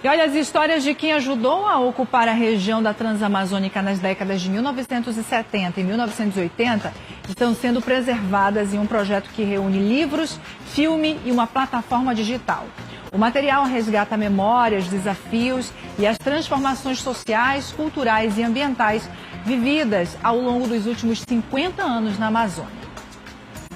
E olha, as histórias de quem ajudou a ocupar a região da Transamazônica nas décadas de 1970 e 1980 estão sendo preservadas em um projeto que reúne livros, filme e uma plataforma digital. O material resgata memórias, desafios e as transformações sociais, culturais e ambientais vividas ao longo dos últimos 50 anos na Amazônia.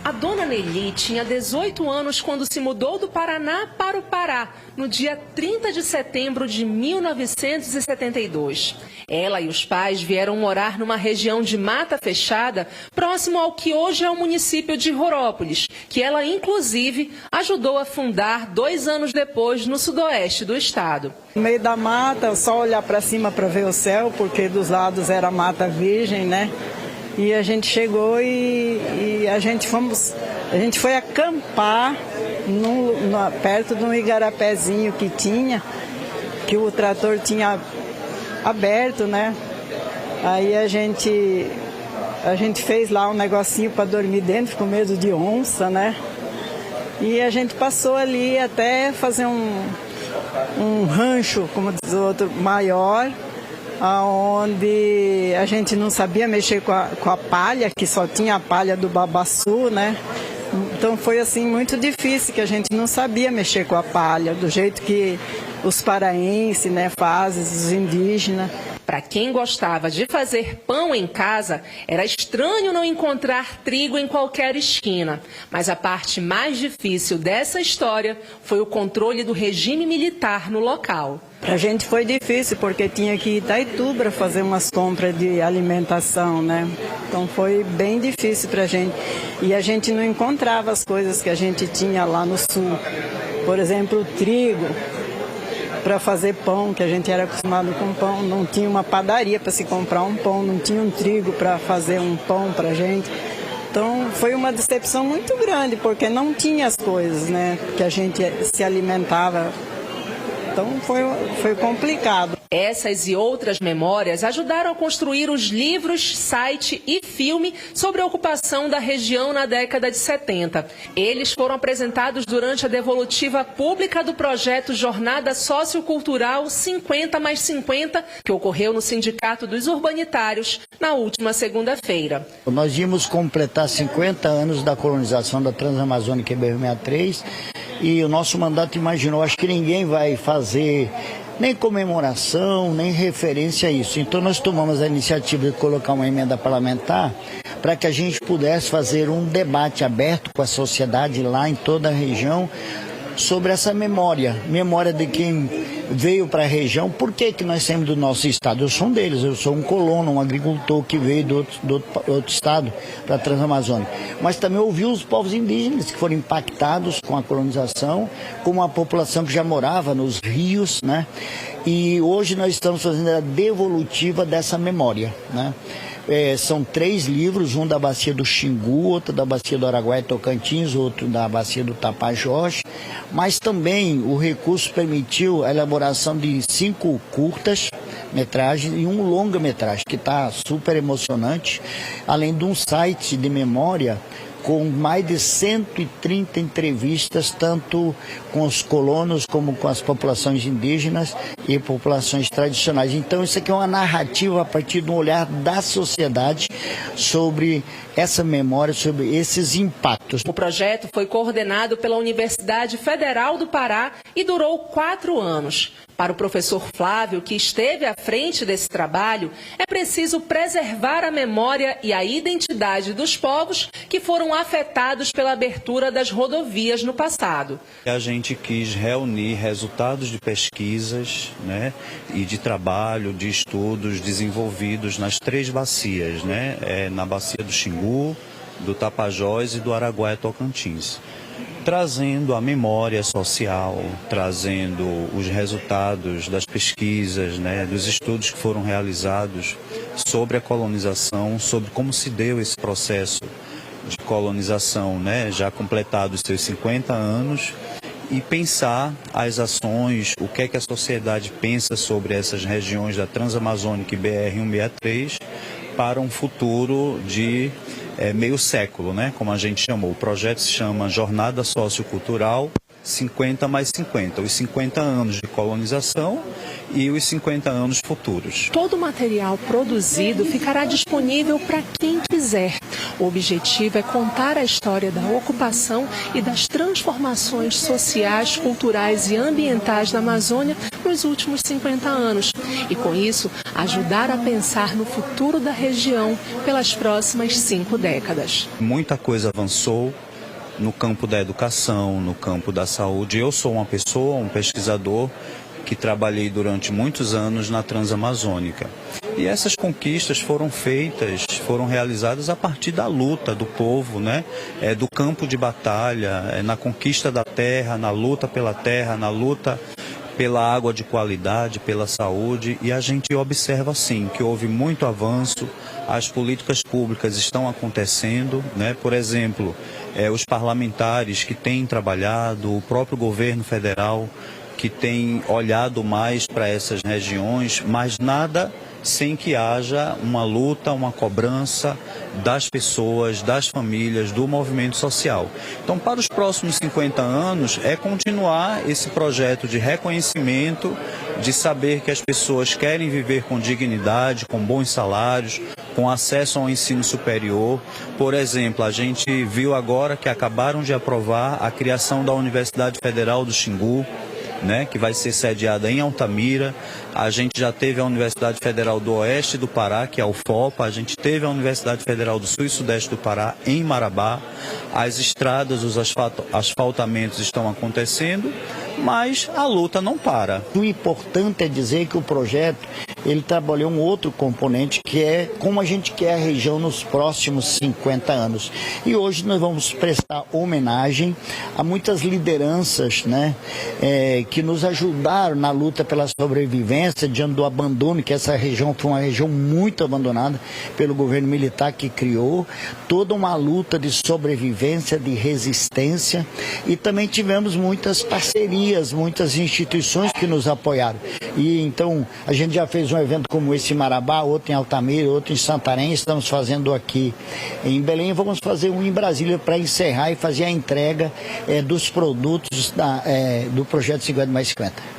A dona Nelly tinha 18 anos quando se mudou do Paraná para o Pará, no dia 30 de setembro de 1972. Ela e os pais vieram morar numa região de mata fechada, próximo ao que hoje é o município de Rorópolis, que ela, inclusive, ajudou a fundar 2 anos depois no sudoeste do estado. No meio da mata, só olhar para cima para ver o céu, porque dos lados era mata virgem, né? E a gente chegou e a gente foi acampar perto de um igarapézinho que tinha, que o trator tinha aberto, né? Aí a gente fez lá um negocinho para dormir dentro, com medo de onça, né? E a gente passou ali até fazer um rancho, como diz o outro, maior, onde a gente não sabia mexer com a palha, que só tinha a palha do babaçu, né? Então foi assim muito difícil, que a gente não sabia mexer com a palha, do jeito que os paraenses, né, fazem, os indígenas. Para quem gostava de fazer pão em casa, era estranho não encontrar trigo em qualquer esquina. Mas a parte mais difícil dessa história foi o controle do regime militar no local. Para a gente foi difícil, porque tinha que ir a Itaitu para fazer umas compras de alimentação, né? Então foi bem difícil para a gente. E a gente não encontrava as coisas que a gente tinha lá no sul. Por exemplo, o trigo para fazer pão, que a gente era acostumado com pão. Não tinha uma padaria para se comprar um pão, não tinha um trigo para fazer um pão para a gente. Então foi uma decepção muito grande, porque não tinha as coisas, né, que a gente se alimentava. Então foi complicado. Essas e outras memórias ajudaram a construir os livros, site e filme sobre a ocupação da região na década de 70. Eles foram apresentados durante a devolutiva pública do projeto Jornada Sociocultural 50+50, que ocorreu no Sindicato dos Urbanitários na última segunda-feira. Nós íamos completar 50 anos da colonização da Transamazônica em BR-63 e o nosso mandato imaginou, acho que ninguém vai fazer nem comemoração, nem referência a isso. Então nós tomamos a iniciativa de colocar uma emenda parlamentar para que a gente pudesse fazer um debate aberto com a sociedade lá em toda a região sobre essa memória de quem veio para a região. Por que nós saímos do nosso estado? Eu sou um deles, eu sou um colono, um agricultor que veio do outro estado para a Transamazônica. Mas também ouvi os povos indígenas que foram impactados com a colonização, como a população que já morava nos rios, né? E hoje nós estamos fazendo a devolutiva dessa memória, né? São 3 livros, um da Bacia do Xingu, outro da Bacia do Araguaia e Tocantins, outro da Bacia do Tapajós, mas também o recurso permitiu a elaboração de 5 curtas-metragens e um longa-metragem, que está super emocionante, além de um site de memória com mais de 130 entrevistas, tanto com os colonos como com as populações indígenas e populações tradicionais. Então isso aqui é uma narrativa a partir de um olhar da sociedade sobre essa memória, sobre esses impactos. O projeto foi coordenado pela Universidade Federal do Pará e durou 4 anos. Para o professor Flávio, que esteve à frente desse trabalho, é preciso preservar a memória e a identidade dos povos que foram afetados pela abertura das rodovias no passado. A gente quis reunir resultados de pesquisas, né, e de trabalho, de estudos desenvolvidos nas 3 bacias, né, na Bacia do Xingu, do Tapajós e do Araguaia Tocantins, trazendo a memória social, trazendo os resultados das pesquisas, né, dos estudos que foram realizados sobre a colonização, sobre como se deu esse processo de colonização, né, já completados seus 50 anos, e pensar as ações, o que é que a sociedade pensa sobre essas regiões da Transamazônica e BR-163 para um futuro de meio século, né, como a gente chamou. O projeto se chama Jornada Sociocultural 50 mais 50, os 50 anos de colonização e os 50 anos futuros. Todo o material produzido ficará disponível para quem quiser. O objetivo é contar a história da ocupação e das transformações sociais, culturais e ambientais da Amazônia nos últimos 50 anos. E, com isso, ajudar a pensar no futuro da região pelas próximas 5 décadas. Muita coisa avançou no campo da educação, no campo da saúde. Eu sou uma pessoa, um pesquisador, que trabalhei durante muitos anos na Transamazônica. E essas conquistas foram realizadas a partir da luta do povo, né? Do campo de batalha, na conquista da terra, na luta pela terra, na luta pela água de qualidade, pela saúde, e a gente observa sim que houve muito avanço, as políticas públicas estão acontecendo, né? Por exemplo, os parlamentares que têm trabalhado, o próprio governo federal que tem olhado mais para essas regiões, mas nada sem que haja uma luta, uma cobrança das pessoas, das famílias, do movimento social. Então, para os próximos 50 anos, é continuar esse projeto de reconhecimento, de saber que as pessoas querem viver com dignidade, com bons salários, com acesso ao ensino superior. Por exemplo, a gente viu agora que acabaram de aprovar a criação da Universidade Federal do Xingu, né, que vai ser sediada em Altamira. A gente já teve a Universidade Federal do Oeste do Pará, que é a UFOPA. A gente teve a Universidade Federal do Sul e Sudeste do Pará, em Marabá. As estradas, os asfaltamentos estão acontecendo, mas a luta não para. O importante é dizer que o projeto ele trabalhou um outro componente, que é como a gente quer a região nos próximos 50 anos. E hoje nós vamos prestar homenagem a muitas lideranças, né, que nos ajudaram na luta pela sobrevivência diante do abandono, que essa região foi uma região muito abandonada pelo governo militar, que criou toda uma luta de sobrevivência, de resistência, e também tivemos muitas parcerias, muitas instituições que nos apoiaram. E então a gente já fez um evento como esse em Marabá, outro em Altamira, outro em Santarém, estamos fazendo aqui em Belém, vamos fazer um em Brasília para encerrar e fazer a entrega dos produtos do projeto 50 mais 50.